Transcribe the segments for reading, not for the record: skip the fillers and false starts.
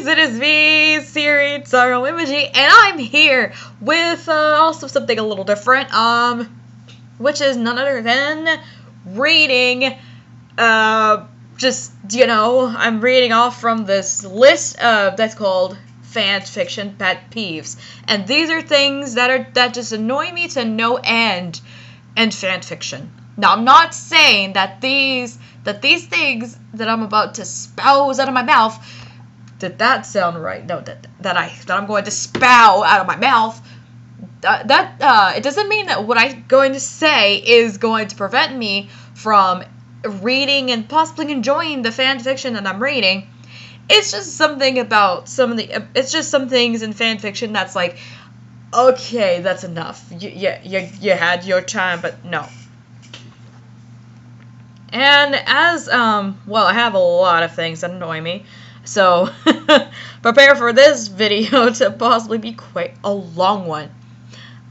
it is me, Siri Taro Emoji, and I'm here with also something a little different, which is none other than reading, I'm reading off from this list that's called Fanfiction Pet Peeves, and these are things that just annoy me to no end in fanfiction. Now, I'm not saying that these things that I'm about to spout out of my mouth, did that sound right? No, that I'm going to spout out of my mouth. It doesn't mean that what I'm going to say is going to prevent me from reading and possibly enjoying the fan fiction that I'm reading. It's just something about it's just some things in fan fiction that's like, okay, that's enough. You had your time, but no. And as, I have a lot of things that annoy me, so prepare for this video to possibly be quite a long one.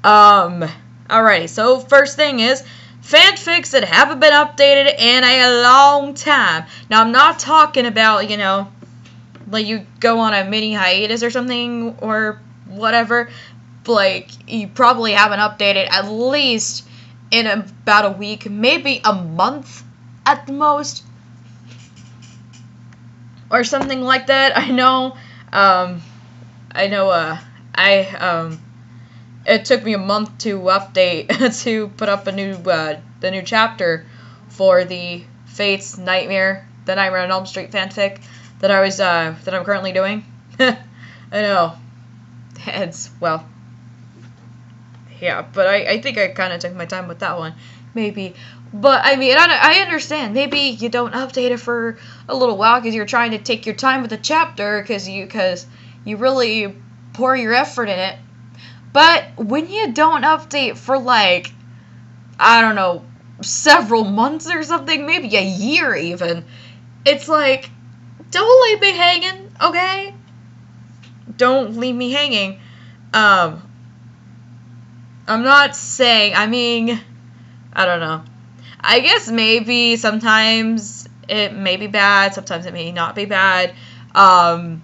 Alrighty, so first thing is, fanfics that haven't been updated in a long time. Now, I'm not talking about, like you go on a mini hiatus or something, or whatever, like, you probably haven't updated at least in about a week, maybe a month at the most, or something like that. It took me a month to update, to put up the new chapter for the Fates Nightmare, the Nightmare on Elm Street fanfic that I'm currently doing. I know, yeah, but I think I kind of took my time with that one, maybe. But, I mean, I understand. Maybe you don't update it for a little while because you're trying to take your time with the chapter because you really pour your effort in it. But when you don't update for, like, I don't know, several months or something, maybe a year even, it's like, don't leave me hanging, okay? Don't leave me hanging. I'm not saying, I don't know. I guess maybe sometimes it may be bad, sometimes it may not be bad. Sometimes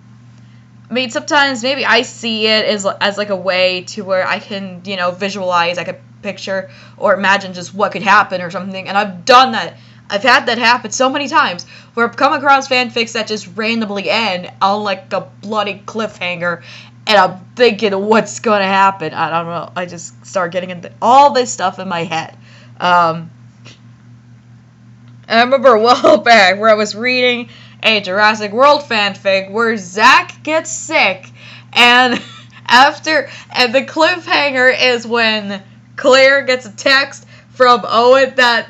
maybe I see it as like a way to where I can, visualize, I could picture or imagine just what could happen or something, and I've done that. I've had that happen so many times where I've come across fanfics that just randomly end on like a bloody cliffhanger, and I'm thinking what's gonna happen. I don't know. I just start getting into all this stuff in my head. I remember a while back where I was reading a Jurassic World fanfic where Zach gets sick, and the cliffhanger is when Claire gets a text from Owen that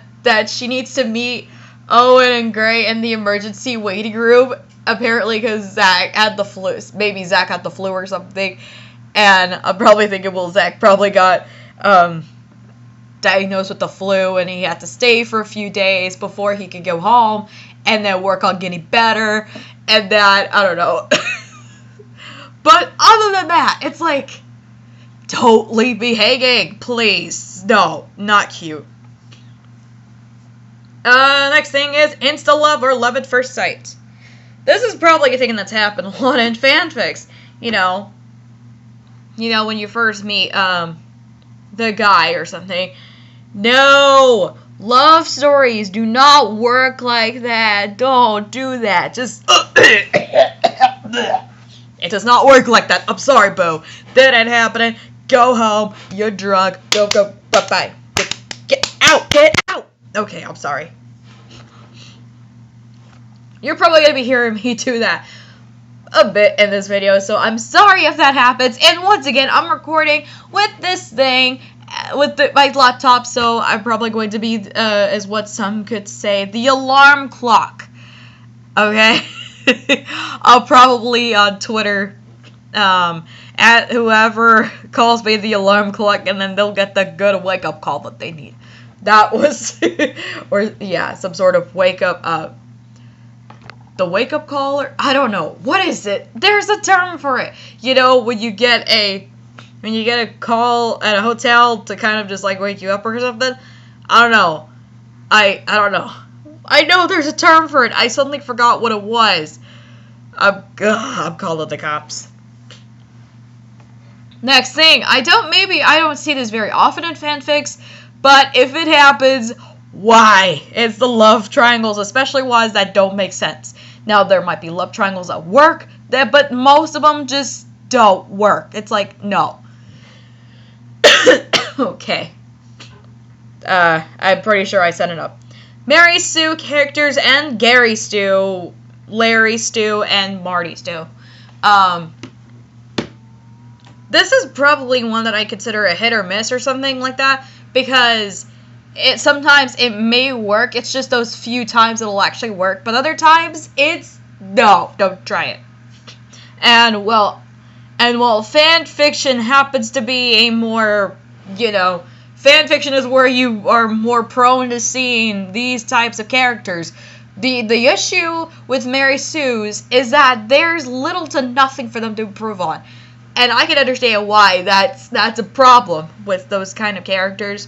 she needs to meet Owen and Gray in the emergency waiting room, apparently because Zach had the flu. Maybe Zach had the flu or something, and I'm probably thinking, well, Zach probably got diagnosed with the flu, and he had to stay for a few days before he could go home and then work on getting better, and that, I don't know. But other than that, it's like, don't leave me hanging, please. No, not cute. Next thing is insta-love or love at first sight. This is probably a thing that's happened a lot in fanfics. When you first meet, the guy or something. No! Love stories do not work like that. Don't do that. Just... It does not work like that. I'm sorry, boo. That ain't happening. Go home. You're drunk. Go. Bye-bye. Get out. Get out. Okay, I'm sorry. You're probably going to be hearing me do that a bit in this video, so I'm sorry if that happens. And once again, I'm recording with this thing, with my laptop, so I'm probably going to be, as what some could say, the alarm clock. Okay? I'll probably on Twitter, at whoever calls me the alarm clock, and then they'll get the good wake-up call that they need. That was, some sort of wake-up, the wake-up call, or I don't know. What is it? There's a term for it. When you get a call at a hotel to kind of just like wake you up or something. I don't know. I don't know. I know there's a term for it. I suddenly forgot what it was. I'm calling the cops. Next thing, I don't see this very often in fanfics, but if it happens, why? It's the love triangles, especially ones that don't make sense. Now, there might be love triangles that work, but most of them just don't work. It's like, no. Okay. I'm pretty sure I set it up. Mary Sue characters and Gary Stu, Larry Stu, and Marty Stu. This is probably one that I consider a hit or miss or something like that, because sometimes it may work, it's just those few times it'll actually work, but other times it's no, don't try it. And well, fan fiction happens to be a more, fan fiction is where you are more prone to seeing these types of characters. The issue with Mary Sue's is that there's little to nothing for them to improve on. And I can understand why that's a problem with those kind of characters.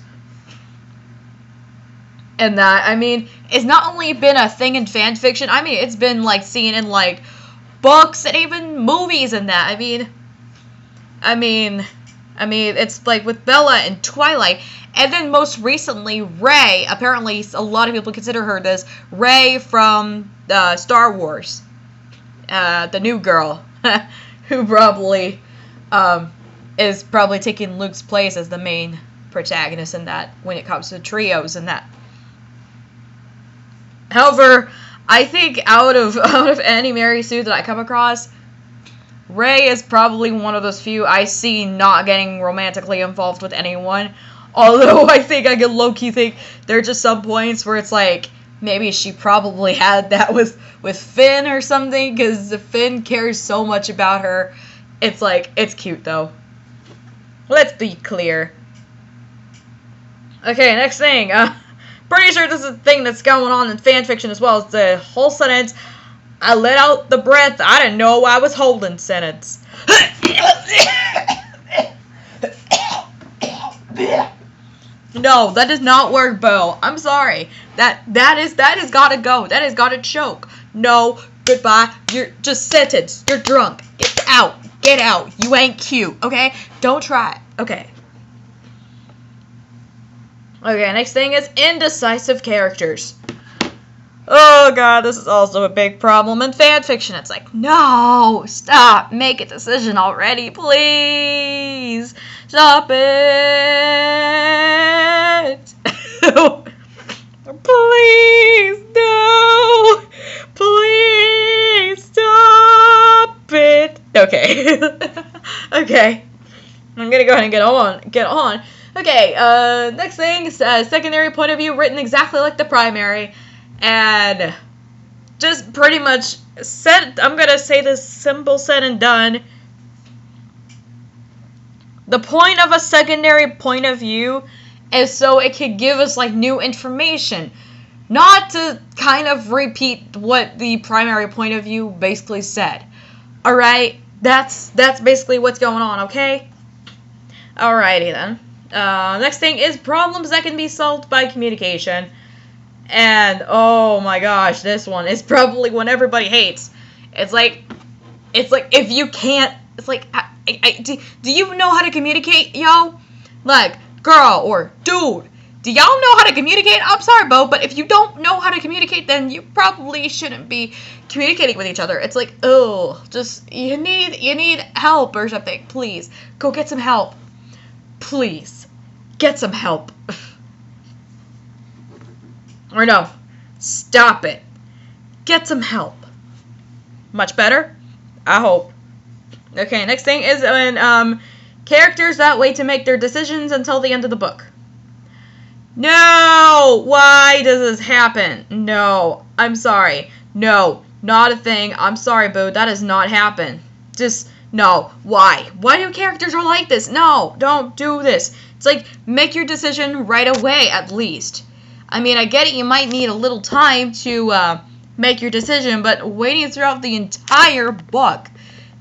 And that, it's not only been a thing in fan fiction, it's been, seen in, books and even movies and that. It's, with Bella in Twilight. And then most recently, Rey, apparently a lot of people consider her this, Rey from Star Wars. The new girl, who probably is probably taking Luke's place as the main protagonist in that when it comes to trios and that. However, I think out of any Mary Sue that I come across, Rey is probably one of those few I see not getting romantically involved with anyone. Although I think I can low-key think there are just some points where it's like, maybe she probably had that with Finn or something, because Finn cares so much about her. It's it's cute though. Let's be clear. Okay, next thing. Pretty sure this is a thing that's going on in fanfiction as well. It's the whole sentence, I let out the breath I didn't know I was holding sentence. No, that does not work, Bo. I'm sorry. That has gotta go. That has gotta choke. No, goodbye. You're just sentenced. You're drunk. Get out. Get out. You ain't cute, okay? Don't try it. Okay. Okay, next thing is indecisive characters. Oh god, this is also a big problem in fanfiction. It's like, no, stop. Make a decision already, please. Stop it. Please, no. Please, stop it. Okay. Okay. I'm gonna go ahead and get on. Okay, next thing is secondary point of view written exactly like the primary. And just pretty much I'm gonna say this simple said and done. The point of a secondary point of view is so it could give us new information. Not to kind of repeat what the primary point of view basically said. Alright? That's basically what's going on, okay? Alrighty then. Next thing is problems that can be solved by communication. And, oh my gosh, this one is probably one everybody hates. It's like, if you can't, it's like, do you know how to communicate, yo? Girl or dude, do y'all know how to communicate? I'm sorry, Bo, but if you don't know how to communicate, then you probably shouldn't be communicating with each other. It's like, oh, just, you need help or something. Please, go get some help. Please, get some help. Or no, stop it. Get some help. Much better? I hope. Okay, next thing is when characters that wait to make their decisions until the end of the book. No! Why does this happen? No. I'm sorry. No. Not a thing. I'm sorry, Boo. That does not happen. Just, no. Why? Why do characters are like this? No. Don't do this. It's like, make your decision right away, at least. I get it. You might need a little time to make your decision, but waiting throughout the entire book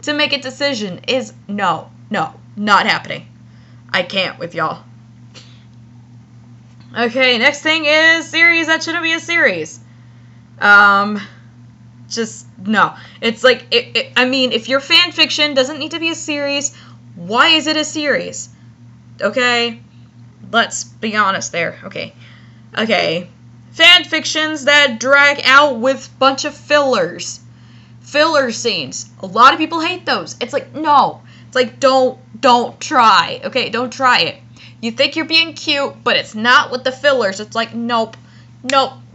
to make a decision is no, not happening. I can't with y'all. Okay, next thing is series that shouldn't be a series. Just no. It's like, I mean, if your fan fiction doesn't need to be a series, why is it a series? Okay? Let's be honest there. Okay. Fan fictions that drag out with bunch of fillers. Filler scenes. A lot of people hate those. It's like, no. It's like, don't try. Okay, don't try it. You think you're being cute, but it's not with the fillers. It's like, nope,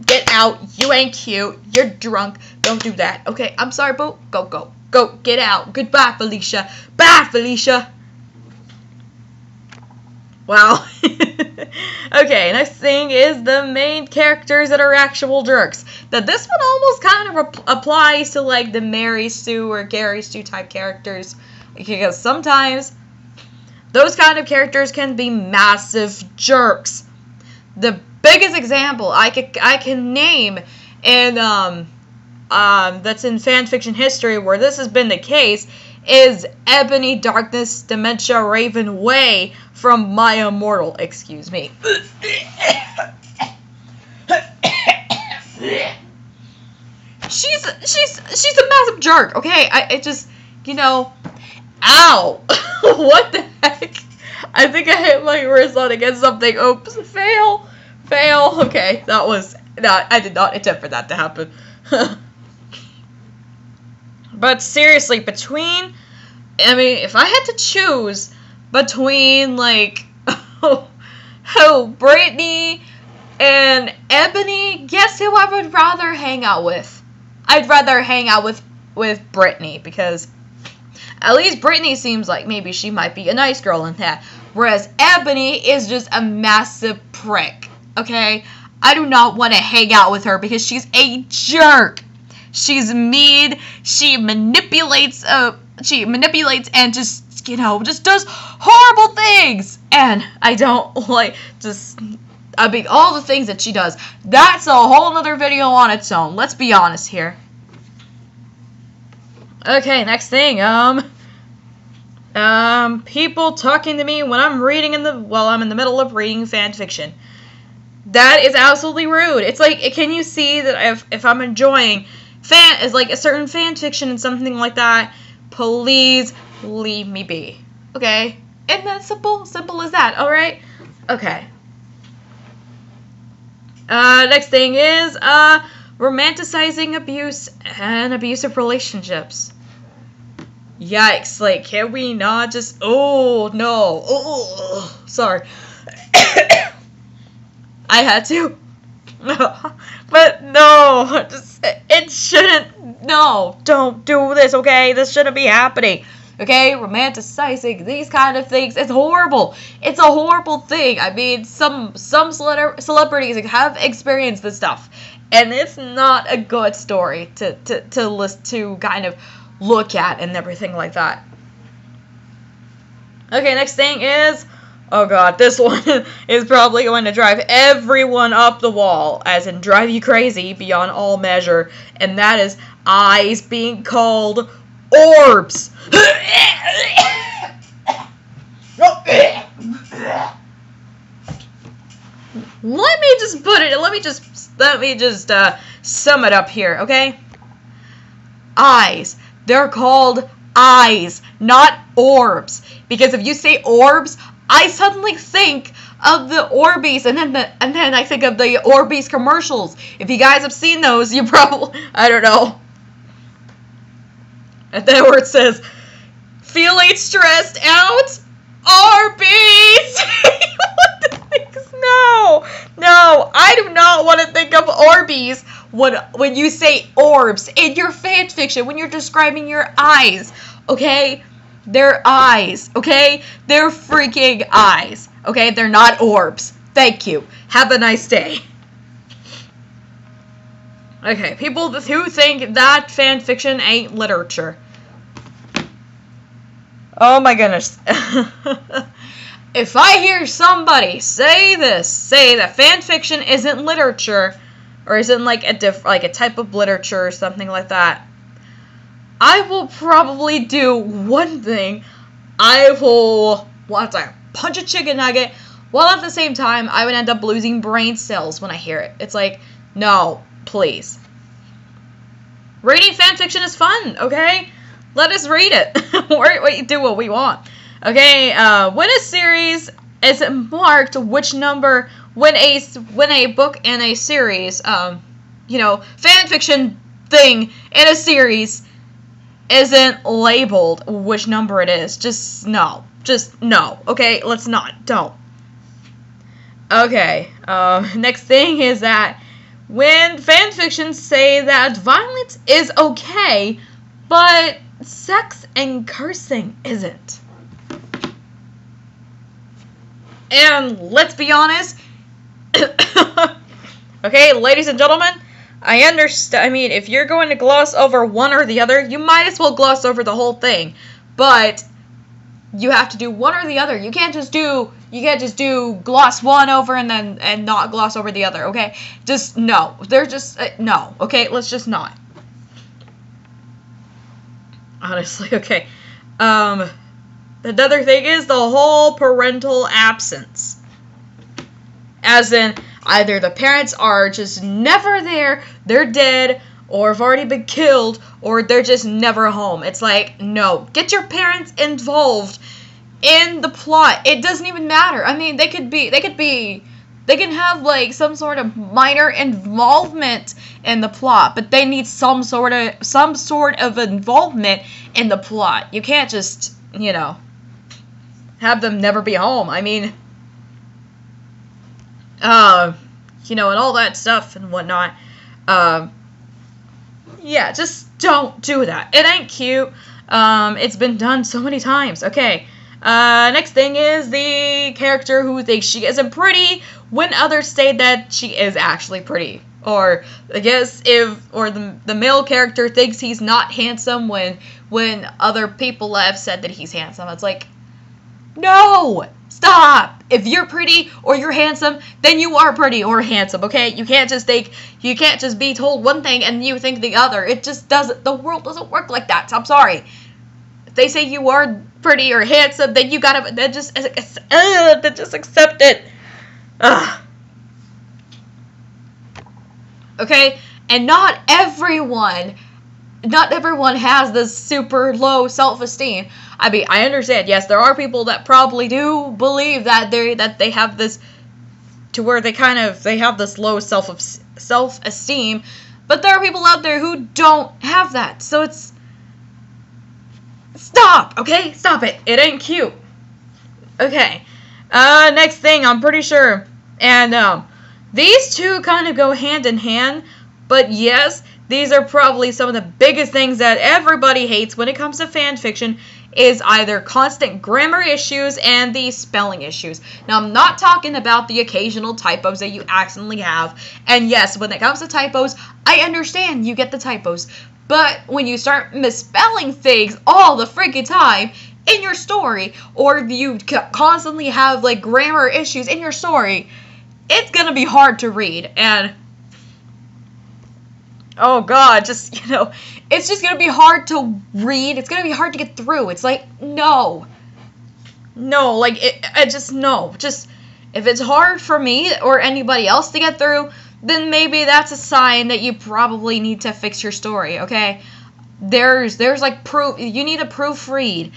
get out. You ain't cute. You're drunk. Don't do that. Okay, I'm sorry, boo. Go, get out. Goodbye, Felicia. Bye, Felicia. Wow. Okay, next thing is the main characters that are actual jerks. Now, this one almost kind of applies to, like, the Mary Sue or Gary Sue type characters. Because sometimes those kind of characters can be massive jerks. The biggest example I can name in that's in fanfiction history where this has been the case is Ebony Darkness Dementia Raven Way from My Immortal. Excuse me. She's a massive jerk. Okay, it just, you know. Ow! What the heck? I think I hit my wrist on against something. Oops. Fail. Okay, I did not intend for that to happen. But seriously, if I had to choose between, like, Brittany and Ebony, guess who I would rather hang out with? I'd rather hang out with Brittany, because at least Brittany seems like maybe she might be a nice girl in that. Whereas Ebony is just a massive prick. Okay? I do not want to hang out with her because she's a jerk. She's mean. She manipulates and just, you know, just does horrible things. And I don't like all the things that she does. That's a whole nother video on its own. Let's be honest here. Okay, next thing, people talking to me when I'm while I'm in the middle of reading fan fiction. That is absolutely rude. It's like, can you see that if I'm enjoying a certain fan fiction and something like that, please leave me be. Okay? Isn't that simple? Simple as that, alright? Okay. Next thing is, romanticizing abuse and abusive relationships. Yikes, like, can we not just, oh, no, oh, sorry. I had to. But no, it shouldn't, no, don't do this, okay? This shouldn't be happening. Okay, romanticizing these kind of things, it's horrible. It's a horrible thing. I mean, some celebrities have experienced this stuff, and it's not a good story to kind of look at and everything like that. Okay, next thing is, oh god, this one is probably going to drive everyone up the wall, as in drive you crazy beyond all measure, and that is eyes being called orbs. Let me just sum it up here, okay? Eyes. They're called eyes, not orbs. Because if you say orbs, I suddenly think of the Orbeez, and then I think of the Orbeez commercials. If you guys have seen those, you probably, I don't know. And then where it says, feeling stressed out, Orbeez! What the things? No, I do not want to think of Orbeez when you say orbs in your fanfiction, when you're describing your eyes, okay? They're eyes, okay? They're freaking eyes, okay? They're not orbs. Thank you. Have a nice day. Okay, people who think that fanfiction ain't literature. Oh my goodness. If I hear somebody say that fanfiction isn't literature, or isn't like a type of literature or something like that, I will probably do one thing. I will punch a chicken nugget, while at the same time I would end up losing brain cells when I hear it. It's like, no, please. Reading fanfiction is fun, okay? Let us read it. We do what we want. Okay, when a series is marked which number, when a book in a series, fanfiction thing in a series isn't labeled which number it is. Just no. Okay, let's not. Don't. Okay, next thing is that when fanfictions say that violence is okay, but sex and cursing isn't. And let's be honest, okay, ladies and gentlemen, I understand. I mean, if you're going to gloss over one or the other, you might as well gloss over the whole thing. But you have to do one or the other. You can't just do gloss one over and not gloss over the other, okay? Just no. They're just no. Okay, let's just not. Honestly, okay. Another thing is the whole parental absence. As in, either the parents are just never there, they're dead, or have already been killed, or they're just never home. It's like, no. Get your parents involved in the plot. It doesn't even matter. I mean, they can have, like, some sort of minor involvement in the plot, but they need some sort of involvement in the plot. You can't just, have them never be home. I mean, and all that stuff and whatnot. Yeah, just don't do that. It ain't cute. It's been done so many times. Okay. Next thing is the character who thinks she isn't pretty when others say that she is actually pretty. Or, I guess, the male character thinks he's not handsome when other people have said that he's handsome. It's like, no! Stop! If you're pretty or you're handsome, then you are pretty or handsome, okay? You can't just be told one thing and you think the other. It just doesn't, the world doesn't work like that. So I'm sorry. If they say you are pretty or handsome, then you gotta, then just accept it. Ugh. Okay? And not everyone has this super low self-esteem. I mean, I understand. Yes, there are people that probably do believe that they have this, to where they have this low self-esteem, but there are people out there who don't have that. So it's, stop, okay? Stop it. It ain't cute. Okay. Next thing, I'm pretty sure, and these two kind of go hand in hand, but yes, these are probably some of the biggest things that everybody hates when it comes to fan fiction, is either constant grammar issues and the spelling issues. Now, I'm not talking about the occasional typos that you accidentally have. And yes, when it comes to typos, I understand you get the typos. But when you start misspelling things all the freaking time in your story, or you constantly have, like, grammar issues in your story, it's gonna be hard to read. And oh god, just, it's just gonna be hard to read. It's gonna be hard to get through. It's like, no. No, like, no. Just, if it's hard for me or anybody else to get through, then maybe that's a sign that you probably need to fix your story, okay? There's like, proof. You need to proofread,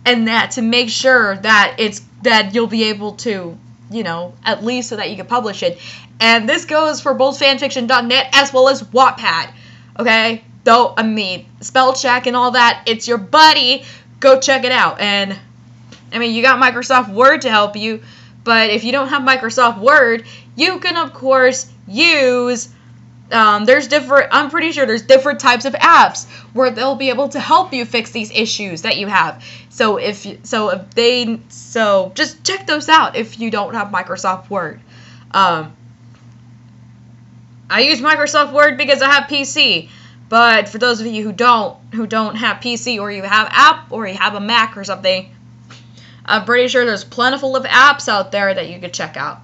and that to make sure that that you'll be able to, at least so that you can publish it. And this goes for both fanfiction.net as well as Wattpad, okay? Though, I mean, spell check and all that, it's your buddy. Go check it out. And, I mean, you got Microsoft Word to help you, but if you don't have Microsoft Word, you can, of course, use, I'm pretty sure there's different types of apps where they'll be able to help you fix these issues that you have. So just check those out if you don't have Microsoft Word. I use Microsoft Word because I have PC, but for those of you who don't have PC, or you have app, or you have a Mac or something, I'm pretty sure there's plentiful of apps out there that you could check out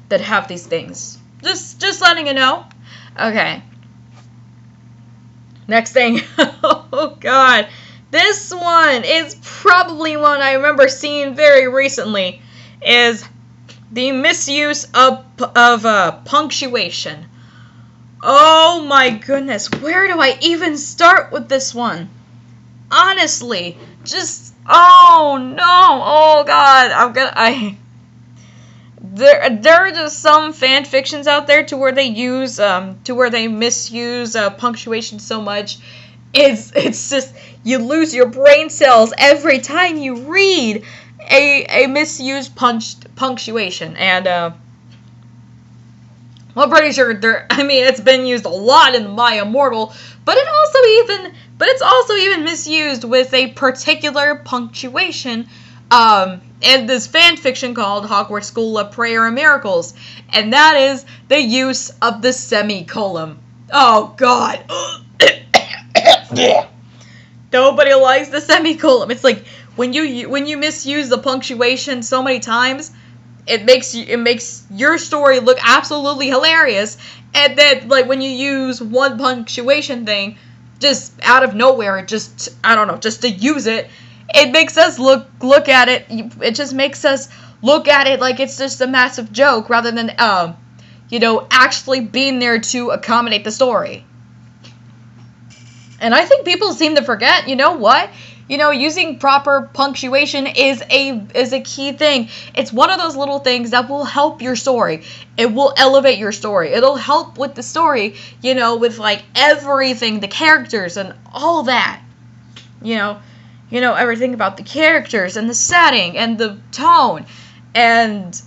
that have these things. Just letting you know. Okay. Next thing. Oh god. This one is probably one I remember seeing very recently, is the misuse of punctuation. Oh my goodness, where do I even start with this one? Honestly, just, oh no, oh god, there are just some fan fictions out there to where they misuse punctuation so much. It's just, you lose your brain cells every time you read a misused punctuation, and well, I'm pretty sure it's been used a lot in My Immortal, but it's also even misused with a particular punctuation, in this fan fiction called Hogwarts School of Prayer and Miracles, and that is the use of the semicolon. Oh god. Nobody likes the semicolon. It's like, when you misuse the punctuation so many times, it makes your story look absolutely hilarious, and then, like, when you use one punctuation thing just out of nowhere, just, I don't know, just to use it, it makes us look at it. It just makes us look at it like it's just a massive joke, rather than actually being there to accommodate the story. And I think people seem to forget, you know what? Using proper punctuation is a key thing. It's one of those little things that will help your story. It will elevate your story. It'll help with the story, with, like, everything, the characters and all that. Everything about the characters and the setting and the tone and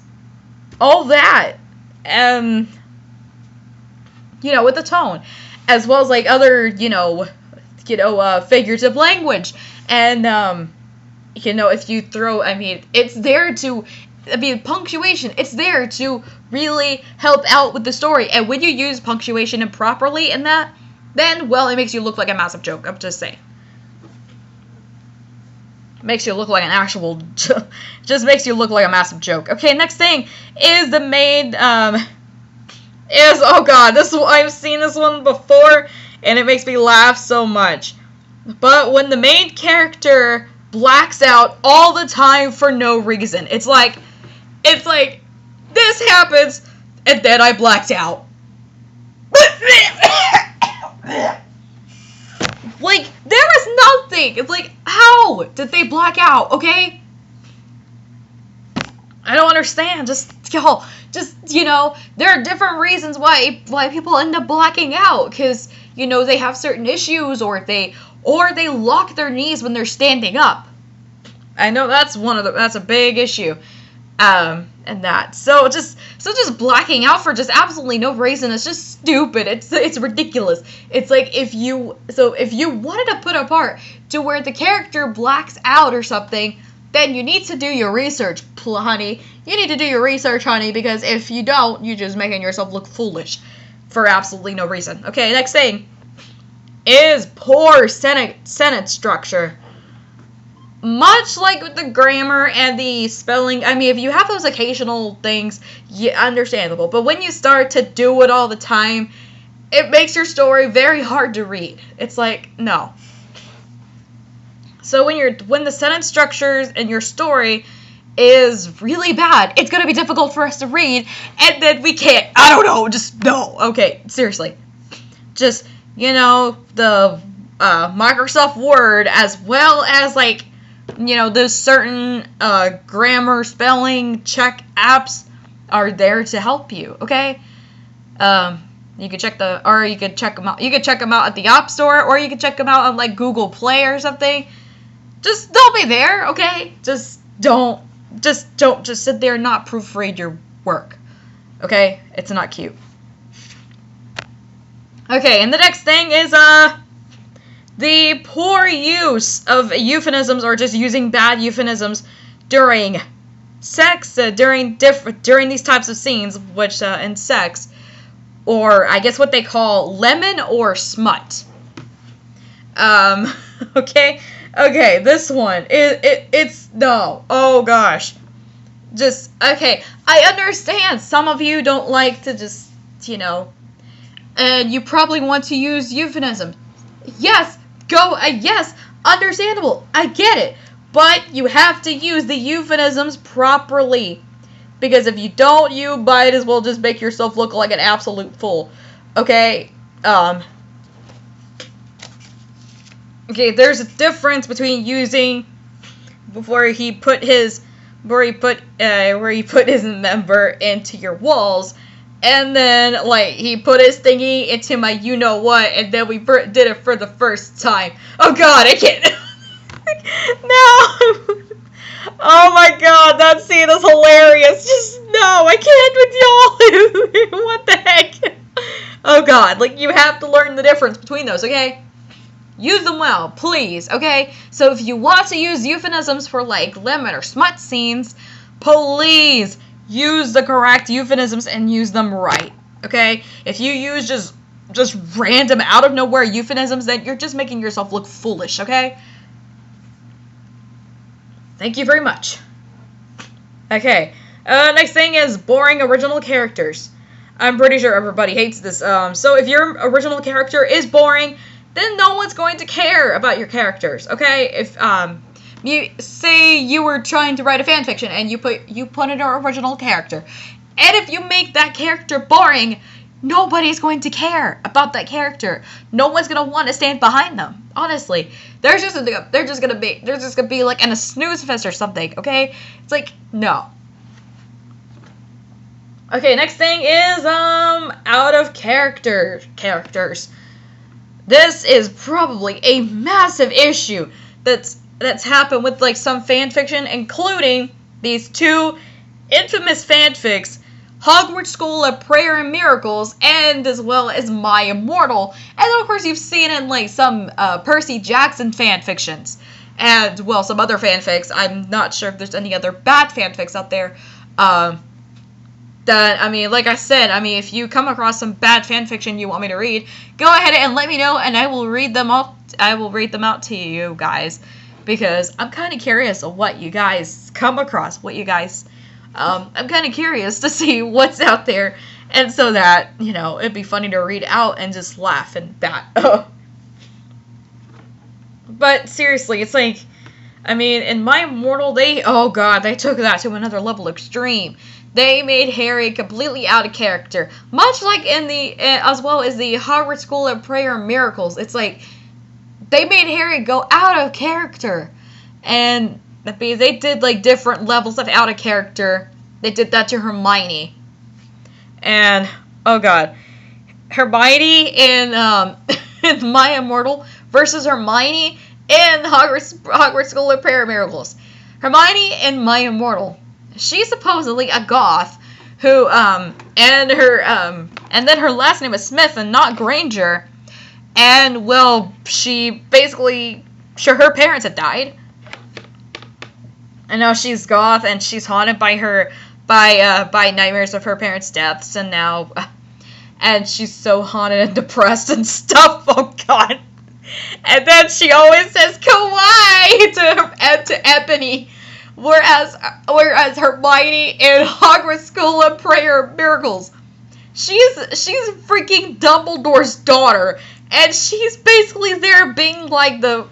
all that. With the tone, as well as, like, other, figurative language. And, if you throw, it's there to, punctuation, it's there to really help out with the story. And when you use punctuation improperly in that, then, well, it makes you look like a massive joke. I'm just saying. It makes you look like an actual, just makes you look like a massive joke. Okay, next thing is the main, oh god, I've seen this one before, and it makes me laugh so much. But when the main character blacks out all the time for no reason. It's like, this happens, and then I blacked out. Like, there is nothing. It's like, how did they black out, okay? I don't understand. There are different reasons why people end up blacking out. Because, they have certain issues, or they lock their knees when they're standing up. I know that's a big issue. And that. So just blacking out for just absolutely no reason is just stupid. It's ridiculous. It's like, if you wanted to put a part to where the character blacks out or something, then you need to do your research, honey. You need to do your research, honey, because if you don't, you're just making yourself look foolish for absolutely no reason. Okay, next thing is poor sentence structure. Much like with the grammar and the spelling, if you have those occasional things, yeah, understandable. But when you start to do it all the time, it makes your story very hard to read. It's like, no. So when the sentence structures in your story is really bad, it's going to be difficult for us to read, and then we can't, I don't know, just no. Okay, seriously. Just, the Microsoft Word, as well as, like, those certain grammar, spelling check apps are there to help you, okay? You could check them out. You could check them out at the App Store, or you could check them out on, like, Google Play or something. Just don't be there, okay? Just don't sit there and not proofread your work, okay? It's not cute. Okay, and the next thing is, the poor use of euphemisms, or just using bad euphemisms during sex, during these types of scenes, which, in sex, or I guess what they call lemon or smut. Okay, this one, it's, no, oh gosh. Just, okay, I understand some of you don't like to just, and you probably want to use euphemism. Yes, yes, understandable, I get it, but you have to use the euphemisms properly, because if you don't, you might as well just make yourself look like an absolute fool. Okay, okay, there's a difference between using where he put his member into your walls, and then like he put his thingy into my you know what, and then we did it for the first time. Oh god, I can't. No. Oh my god, that scene is hilarious. Just no, I can't with y'all. What the heck? Oh god, like you have to learn the difference between those, okay? Use them well, please, okay? So if you want to use euphemisms for like limit or smut scenes, please use the correct euphemisms and use them right, okay? If you use just random out of nowhere euphemisms, then you're just making yourself look foolish, okay? Thank you very much. Okay, next thing is boring original characters. I'm pretty sure everybody hates this. So if your original character is boring, then no one's going to care about your characters, okay? If you say you were trying to write a fanfiction and you put in an original character, and if you make that character boring, nobody's going to care about that character. No one's gonna want to stand behind them. Honestly, they're just gonna be like in a snooze fest or something. Okay, it's like no. Okay, next thing is out of characters. This is probably a massive issue that's happened with like some fanfiction, including these two infamous fanfics, Hogwarts School of Prayer and Miracles, and as well as My Immortal. And then of course you've seen in like some Percy Jackson fanfictions, and well some other fanfics. I'm not sure if there's any other bad fanfics out there. That, I mean, like I said, I mean, if you come across some bad fanfiction you want me to read, go ahead and let me know, and I will read them all. I will read them out to you guys, because I'm kind of curious of what you guys come across, I'm kind of curious to see what's out there, and so that, you know, it'd be funny to read out and just laugh and that. But seriously, it's like, I mean, in My Immortal, they took that to another level extreme. They made Harry completely out of character, much like in the, as well as the Hogwarts School of Prayer and Miracles. It's like, they made Harry go out of character, and they did like different levels of out of character. They did that to Hermione, and oh god, Hermione in in My Immortal versus Hermione in Hogwarts School of Prayer and Miracles. Hermione in My Immortal, she's supposedly a goth who and then her last name is Smith and not Granger, and well, her parents had died, and now she's goth and she's haunted by nightmares of her parents' deaths, and now and she's so haunted and depressed and stuff. Oh god. And then she always says kawaii to Ebony. Whereas Hermione in Hogwarts School of Prayer and Miracles, she's freaking Dumbledore's daughter, and she's basically there being like the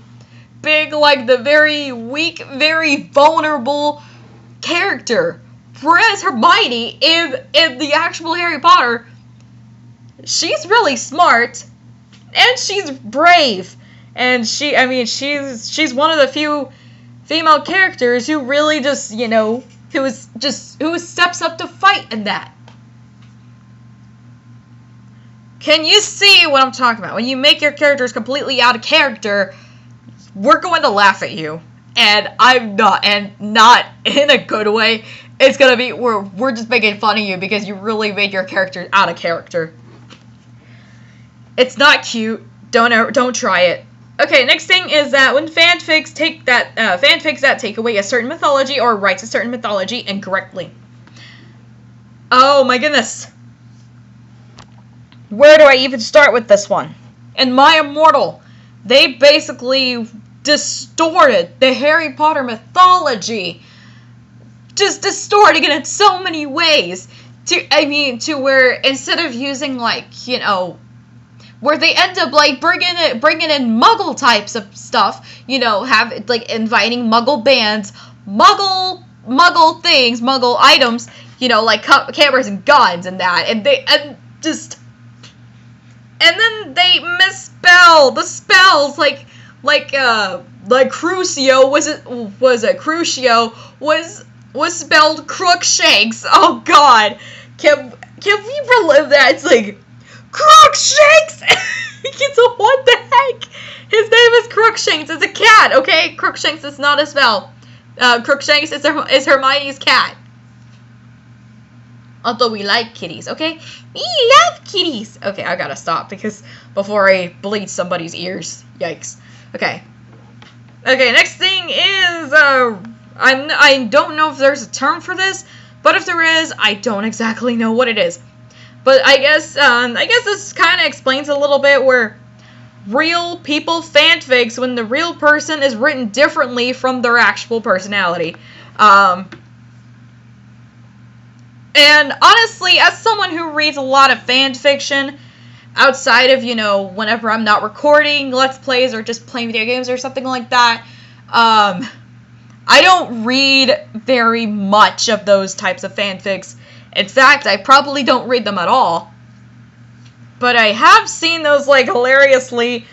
very weak, very vulnerable character. Whereas Hermione in the actual Harry Potter, she's really smart and she's brave, and she's one of the few female characters who really just, you know, who steps up to fight in that. Can you see what I'm talking about? When you make your characters completely out of character, we're going to laugh at you. And I'm not, and not in a good way. It's gonna be, we're just making fun of you because you really made your character out of character. It's not cute. Don't try it. Okay, next thing is that when fanfics that take away a certain mythology or writes a certain mythology incorrectly. Oh my goodness. Where do I even start with this one? In My Immortal, they basically distorted the Harry Potter mythology. Just distorting it in so many ways. To where instead of using, like, you know, where they end up like bringing in Muggle types of stuff, you know, have like inviting Muggle bands, Muggle things, Muggle items, you know, like cameras and guns and that, and and then they misspell the spells, like Crucio Crucio was spelled Crookshanks. Oh God, can we relive that? It's like Crookshanks. It's a, what the heck? His name is Crookshanks. It's a cat, okay? Crookshanks is not a spell. Crookshanks is Hermione's cat. Although we like kitties, okay? We love kitties. Okay, I gotta stop because before I bleed somebody's ears. Yikes. Okay. Okay, next thing is, I don't know if there's a term for this, but if there is, I don't exactly know what it is. But I guess this kind of explains a little bit where real people fanfics when the real person is written differently from their actual personality. And honestly, as someone who reads a lot of fanfiction, outside of, whenever I'm not recording Let's Plays or just playing video games or something like that, I don't read very much of those types of fanfics. In fact, I probably don't read them at all. But I have seen those, hilariously,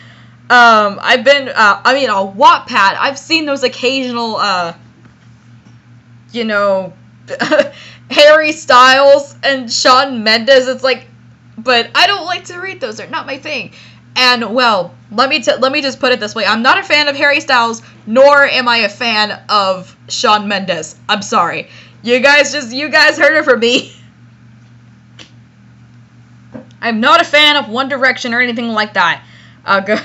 on Wattpad, I've seen those occasional, Harry Styles and Shawn Mendes. It's like, but I don't like to read those. They're not my thing. And, well, let me just put it this way. I'm not a fan of Harry Styles, nor am I a fan of Shawn Mendes. I'm sorry. You guys heard it from me. I'm not a fan of One Direction or anything like that. I'll go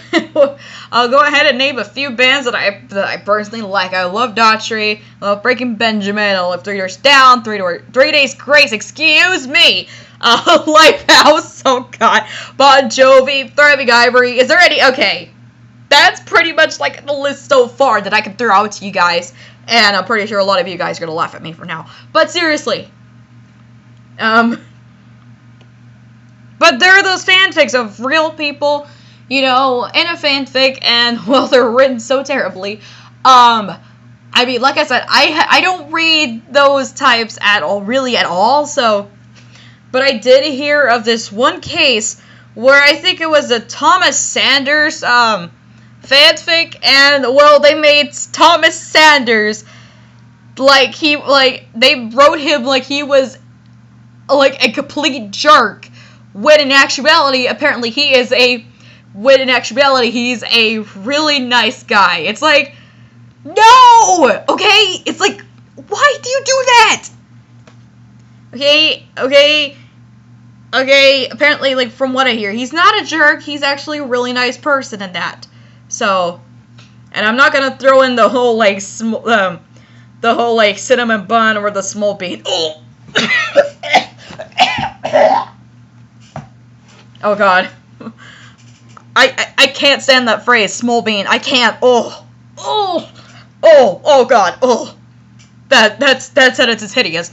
ahead and name a few bands that I personally like. I love Daughtry, I love Breaking Benjamin, I love 3 Doors Down, 3 Days Grace, excuse me, Lifehouse, oh god, Bon Jovi, Thriving Ivory. Is there any? Okay, that's pretty much the list so far that I can throw out to you guys, and I'm pretty sure a lot of you guys are gonna laugh at me for now. But seriously, but there are those fanfics of real people, in a fanfic, and, well, they're written so terribly. Like I said, I don't read those types at all, so, but I did hear of this one case where I think it was a Thomas Sanders, fanfic, and, well, they made Thomas Sanders, they wrote him like he was, a complete jerk, when in actuality, apparently he's a really nice guy. It's like, no! Okay? It's like, why do you do that? Okay, apparently, from what I hear, he's not a jerk, he's actually a really nice person in that. So, and I'm not gonna throw in the whole, cinnamon bun or the small bean. Oh! Oh god. I can't stand that phrase, small bean. I can't. Oh god. Oh. That sentence is hideous.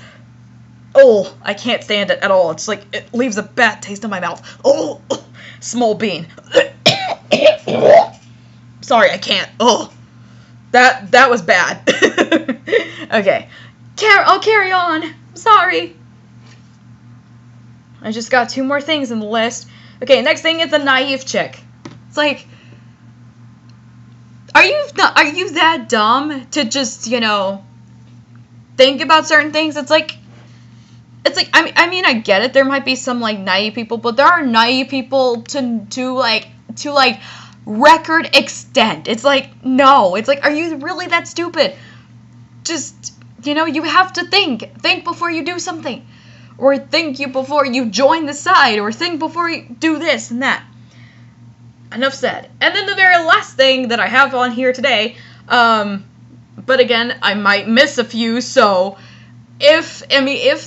Oh, I can't stand it at all. It's like, it leaves a bad taste in my mouth. Oh, small bean. Sorry, I can't. Oh. That was bad. Okay. I'll carry on. I'm sorry. I just got 2 more things in the list. Okay, next thing is a naive chick. It's like, are you that dumb to just, think about certain things? It's like, I mean, I get it. There might be some, naive people, but there are naive people to record extent. It's like, no. It's like, are you really that stupid? Just, you have to think. Think before you do something. Or think before you join the side, or think before you do this and that. Enough said. And then the very last thing that I have on here today, but again, I might miss a few, so if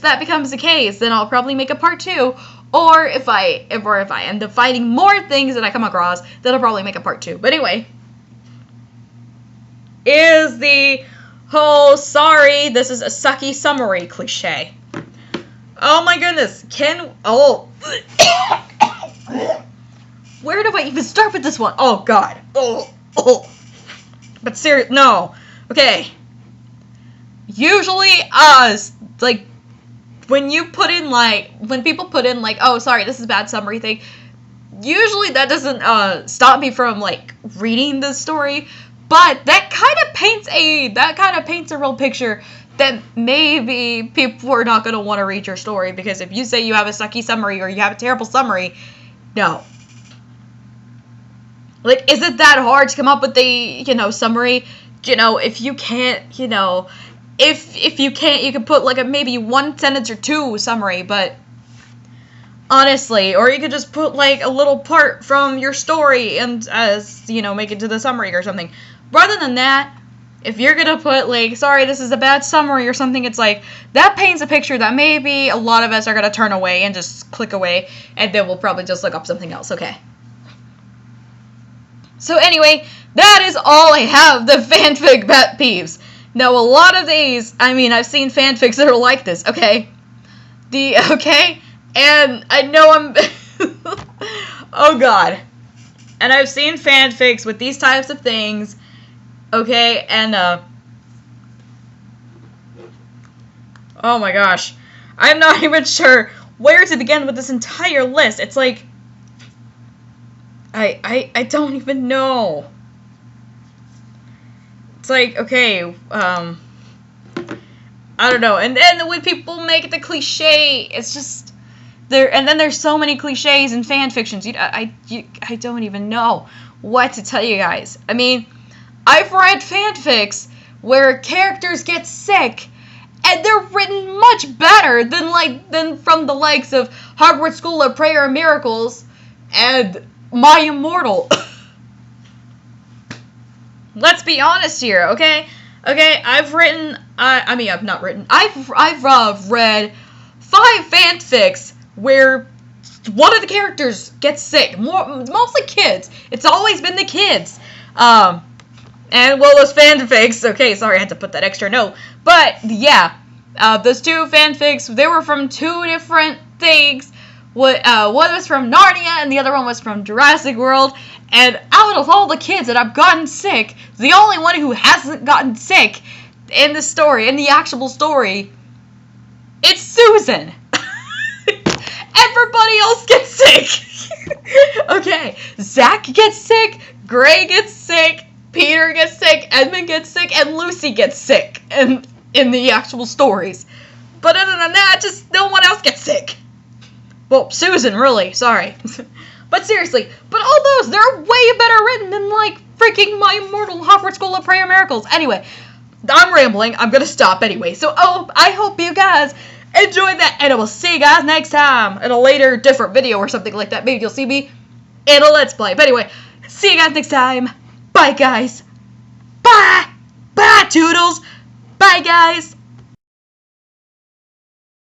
that becomes the case, then I'll probably make a part 2, or if I end up finding more things that I come across, then I'll probably make a part 2. But anyway, is the whole, sorry, this is a sucky summary cliche. Oh my goodness, where do I even start with this one? Oh god, but seriously, no, okay, usually, when people put in, oh, sorry, this is a bad summary thing, usually that doesn't stop me from like reading the story, but that kind of paints a real picture that maybe people are not going to want to read your story, because if you say you have a sucky summary or you have a terrible summary, no. Like, is it that hard to come up with the, summary? If you can't, if you can't, you can put like a maybe 1 sentence or 2 summary, but honestly, or you could just put like a little part from your story and make it to the summary or something. Rather than that, if you're gonna put like, sorry, this is a bad summary or something, it's like, that paints a picture that maybe a lot of us are gonna turn away and just click away, and then we'll probably just look up something else, okay? So anyway, that is all I have, the fanfic pet peeves. Now, a lot of these, I've seen fanfics that are like this, okay? And I know I'm, oh god. And I've seen fanfics with these types of things, okay, and, oh my gosh. I'm not even sure where to begin with this entire list. It's like, I don't even know. It's like, okay, I don't know. And then when people make the cliche, it's just, and then there's so many cliches in fan fictions. I don't even know what to tell you guys. I've read fanfics where characters get sick, and they're written much better than from the likes of Hogwarts School of Prayer and Miracles and My Immortal. Let's be honest here, okay? Okay, I've read 5 fanfics where one of the characters gets sick. Mostly kids. It's always been the kids. And, well, those fanfics, okay, sorry, I had to put that extra note. But, yeah, those 2 fanfics, they were from 2 different things. One was from Narnia, and the other one was from Jurassic World. And out of all the kids that have gotten sick, the only one who hasn't gotten sick in the story, in the actual story, it's Susan. Everybody else gets sick. Okay, Zach gets sick, Gray gets sick, Peter gets sick, Edmund gets sick, and Lucy gets sick in the actual stories. But other than that, just no one else gets sick. Well, Susan, really, sorry. But seriously, but all those, they're way better written than, like, freaking My Immortal Hogwarts School of Prayer and Miracles. Anyway, I'm rambling. I'm gonna stop anyway. So, I hope you guys enjoyed that, and I will see you guys next time in a later, different video or something like that. Maybe you'll see me in a Let's Play. But anyway, see you guys next time. Bye, guys. Bye. Bye, Toodles. Bye, guys.